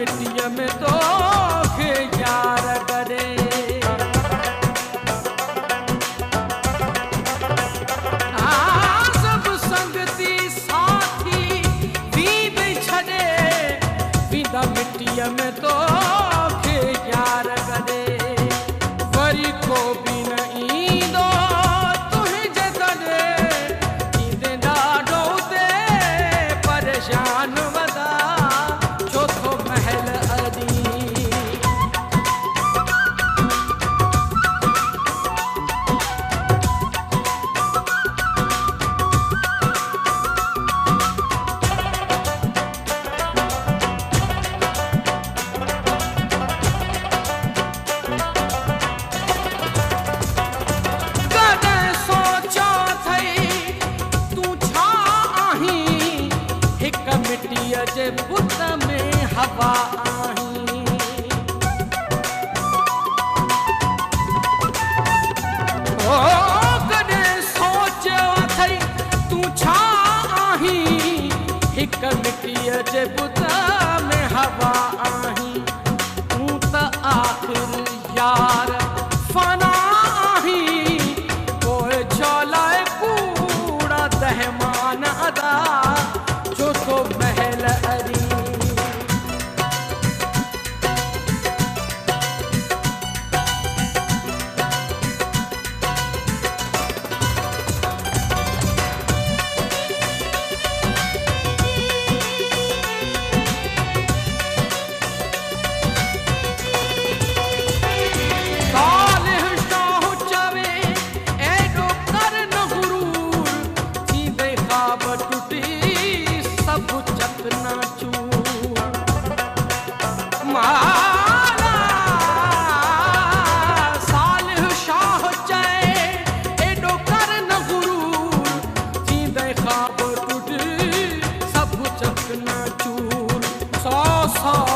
मिट्टीअ में तो खे यार करे सब संगती साथी वीद छड़े वीदा मिट्टीअ में तो खे यार करे वरी को भी न ईंदो तुंहिंजे तॾे ईंदे ॾाढो ते परेशान वदा चोथो महल अदी मिट्टीअ जे बुत में हवा आहीं ओ कॾहिं सोचियो अथई तूं छा आहीं हिक मिट्टीअ जे बुत में हवा आहीं तूं त आख़िर यार फना आहीं पोइ छो लाइ कूड़ा दहमान अदा चोथो महल अरी सालिह शाह चवे एॾो कर न गुरूर थींदे ख़्वाब टुटी सब चकना चूर माला सालिह शाह चए एॾो कर न गुरूर थींदे ख़्वाब टुटी सब चकना चूर सौ